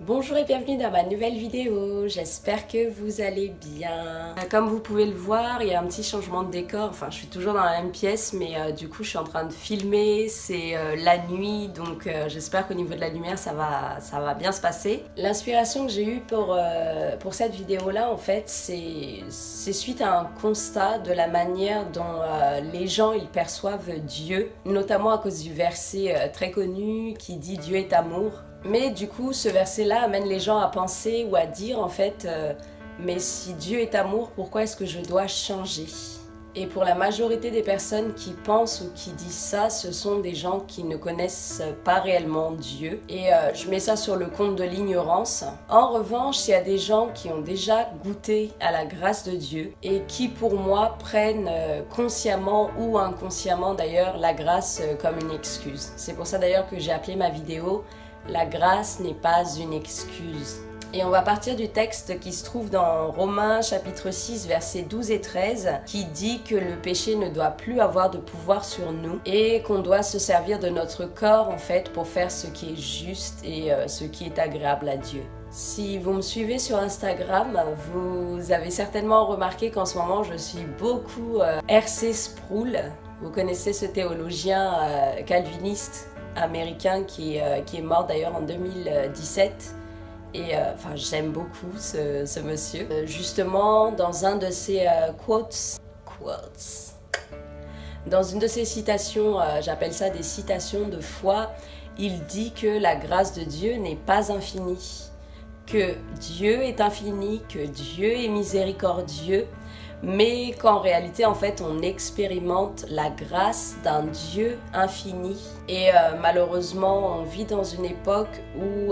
Bonjour et bienvenue dans ma nouvelle vidéo, j'espère que vous allez bien. Comme vous pouvez le voir, il y a un petit changement de décor, enfin je suis toujours dans la même pièce mais du coup je suis en train de filmer, c'est la nuit donc j'espère qu'au niveau de la lumière ça va bien se passer. L'inspiration que j'ai eue pour cette vidéo là en fait c'est suite à un constat de la manière dont les gens ils perçoivent Dieu, notamment à cause du verset très connu qui dit Dieu est amour. Mais du coup, ce verset-là amène les gens à penser ou à dire en fait mais si Dieu est amour, pourquoi est-ce que je dois changer? Et pour la majorité des personnes qui pensent ou qui disent ça, ce sont des gens qui ne connaissent pas réellement Dieu. Et je mets ça sur le compte de l'ignorance. En revanche, il y a des gens qui ont déjà goûté à la grâce de Dieu et qui, pour moi, prennent consciemment ou inconsciemment d'ailleurs la grâce comme une excuse. C'est pour ça d'ailleurs que j'ai appelé ma vidéo « La grâce n'est pas une excuse ». Et on va partir du texte qui se trouve dans Romains chapitre 6 versets 12 et 13 qui dit que le péché ne doit plus avoir de pouvoir sur nous et qu'on doit se servir de notre corps en fait pour faire ce qui est juste et ce qui est agréable à Dieu. Si vous me suivez sur Instagram, vous avez certainement remarqué qu'en ce moment je suis beaucoup R.C. Sproul. Vous connaissez ce théologien calviniste américain qui est mort d'ailleurs en 2017. Et enfin, j'aime beaucoup ce monsieur. Justement, dans un de ses dans une de ses citations, j'appelle ça des citations de foi, il dit que la grâce de Dieu n'est pas infinie, que Dieu est infini, que Dieu est miséricordieux, mais qu'en réalité, en fait, on expérimente la grâce d'un Dieu infini. Et malheureusement, on vit dans une époque où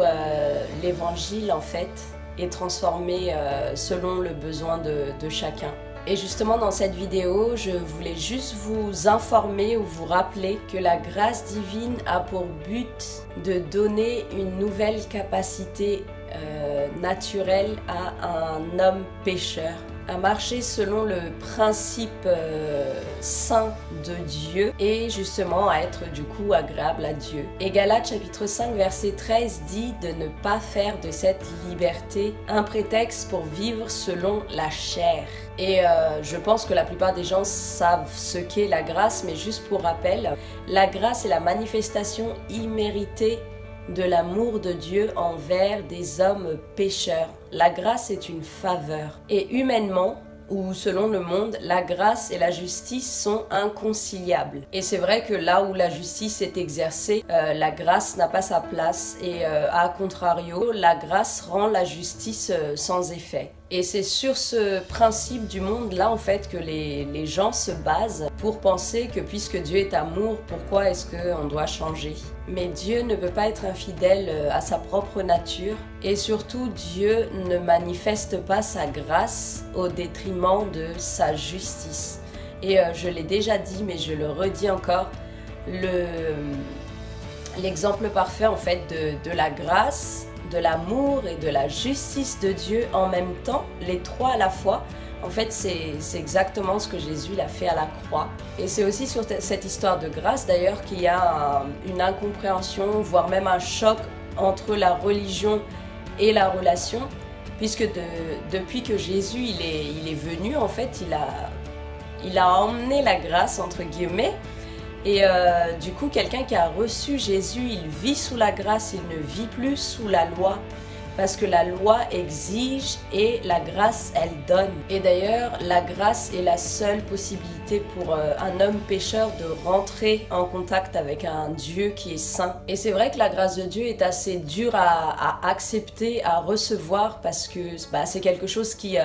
l'évangile, en fait, est transformé selon le besoin de chacun. Et justement, dans cette vidéo, je voulais juste vous informer ou vous rappeler que la grâce divine a pour but de donner une nouvelle capacité naturelle à un homme pécheur, à marcher selon le principe saint de Dieu et justement à être du coup agréable à Dieu. Et Galates chapitre 5 verset 13 dit de ne pas faire de cette liberté un prétexte pour vivre selon la chair. Et je pense que la plupart des gens savent ce qu'est la grâce, mais juste pour rappel, la grâce est la manifestation imméritée de l'amour de Dieu envers des hommes pécheurs. La grâce est une faveur. Et humainement, ou selon le monde, la grâce et la justice sont inconciliables. Et c'est vrai que là où la justice est exercée, la grâce n'a pas sa place. Et à contrario, la grâce rend la justice sans effet. Et c'est sur ce principe du monde-là, en fait, que les gens se basent pour penser que puisque Dieu est amour, pourquoi est-ce qu'on doit changer? Mais Dieu ne peut pas être infidèle à sa propre nature. Et surtout, Dieu ne manifeste pas sa grâce au détriment de sa justice. Et je l'ai déjà dit, mais je le redis encore, l'exemple parfait, en fait, de la grâce, de l'amour et de la justice de Dieu en même temps, les trois à la fois. En fait, c'est exactement ce que Jésus l'a fait à la croix. Et c'est aussi sur cette histoire de grâce d'ailleurs qu'il y a une incompréhension, voire même un choc entre la religion et la relation, puisque depuis que Jésus il est venu, en fait, il a emmené la grâce, entre guillemets. Et du coup, quelqu'un qui a reçu Jésus, il vit sous la grâce, il ne vit plus sous la loi. Parce que la loi exige et la grâce, elle donne. Et d'ailleurs, la grâce est la seule possibilité pour un homme pécheur de rentrer en contact avec un Dieu qui est saint. Et c'est vrai que la grâce de Dieu est assez dure à accepter, à recevoir, parce que c'est quelque chose qui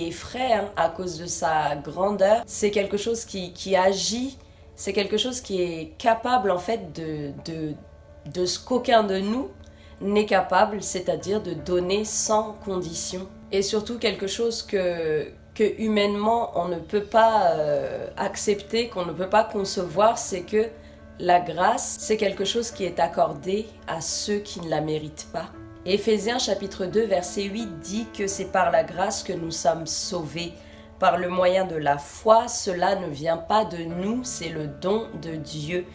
effraie hein, à cause de sa grandeur. C'est quelque chose qui agit. C'est quelque chose qui est capable en fait de ce qu'aucun de nous n'est capable, c'est-à-dire de donner sans condition. Et surtout quelque chose que humainement on ne peut pas accepter, qu'on ne peut pas concevoir, c'est que la grâce, c'est quelque chose qui est accordé à ceux qui ne la méritent pas. Éphésiens chapitre 2 verset 8 dit que c'est par la grâce que nous sommes sauvés. Par le moyen de la foi, cela ne vient pas de nous, c'est le don de Dieu.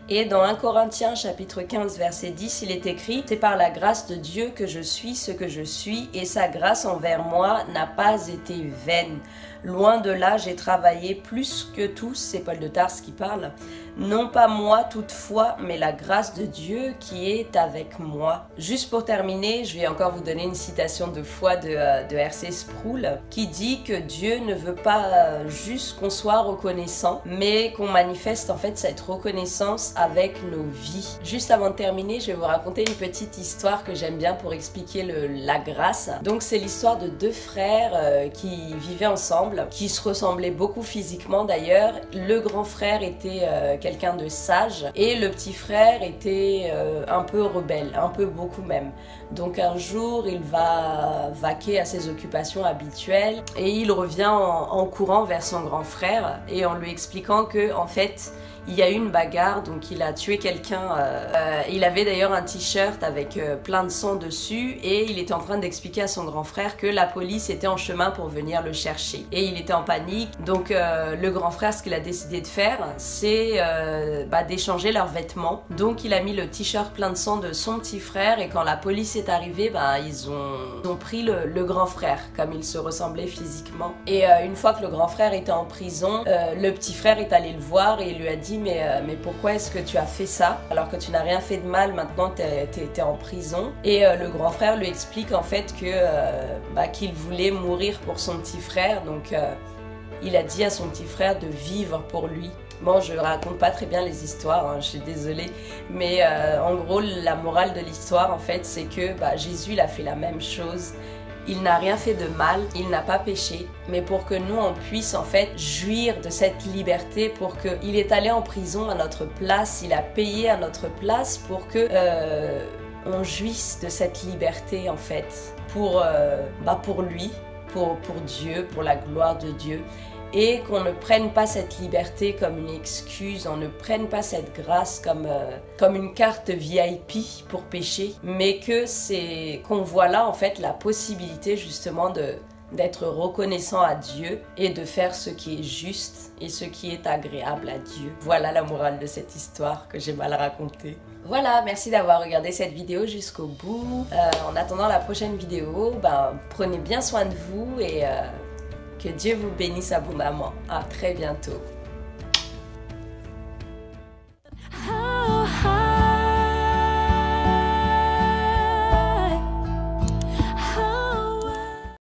Et dans 1 Corinthiens chapitre 15 verset 10, il est écrit « C'est par la grâce de Dieu que je suis ce que je suis, et sa grâce envers moi n'a pas été vaine. Loin de là, j'ai travaillé plus que tous, c'est Paul de Tarse qui parle, non pas moi toutefois, mais la grâce de Dieu qui est avec moi. » Juste pour terminer, je vais encore vous donner une citation de foi de R.C. Sproul qui dit que Dieu ne veut pas juste qu'on soit reconnaissant, mais qu'on manifeste en fait cette reconnaissance avec nos vies. Juste avant de terminer, je vais vous raconter une petite histoire que j'aime bien pour expliquer la grâce. Donc c'est l'histoire de deux frères qui vivaient ensemble, qui se ressemblaient beaucoup physiquement d'ailleurs. Le grand frère était quelqu'un de sage et le petit frère était un peu rebelle, un peu beaucoup même. Donc un jour il va vaquer à ses occupations habituelles et il revient en courant vers son grand frère et en lui expliquant que en fait il y a eu une bagarre, donc il a tué quelqu'un. Il avait d'ailleurs un t-shirt avec plein de sang dessus et il était en train d'expliquer à son grand frère que la police était en chemin pour venir le chercher. Et il était en panique. Donc le grand frère, ce qu'il a décidé de faire, c'est d'échanger leurs vêtements. Donc il a mis le t-shirt plein de sang de son petit frère et quand la police est arrivée, ils ont pris le grand frère, comme il se ressemblait physiquement. Et une fois que le grand frère était en prison, le petit frère est allé le voir et il lui a dit mais pourquoi est-ce que tu as fait ça alors que tu n'as rien fait de mal, maintenant t'es en prison. Et le grand frère lui explique en fait que qu'il voulait mourir pour son petit frère, donc il a dit à son petit frère de vivre pour lui. Bon, je raconte pas très bien les histoires, hein, je suis désolée, mais en gros la morale de l'histoire en fait c'est que Jésus il a fait la même chose. Il n'a rien fait de mal, il n'a pas péché, mais pour que nous on puisse en fait jouir de cette liberté, pour qu'il est allé en prison à notre place, il a payé à notre place pour que on jouisse de cette liberté en fait, pour lui, pour Dieu, pour la gloire de Dieu. Et qu'on ne prenne pas cette liberté comme une excuse, on ne prenne pas cette grâce comme une carte VIP pour pécher, mais qu'on voit là en fait la possibilité justement d'être reconnaissant à Dieu et de faire ce qui est juste et ce qui est agréable à Dieu. Voilà la morale de cette histoire que j'ai mal racontée. Voilà, merci d'avoir regardé cette vidéo jusqu'au bout. En attendant la prochaine vidéo, prenez bien soin de vous et que Dieu vous bénisse abondamment. À très bientôt.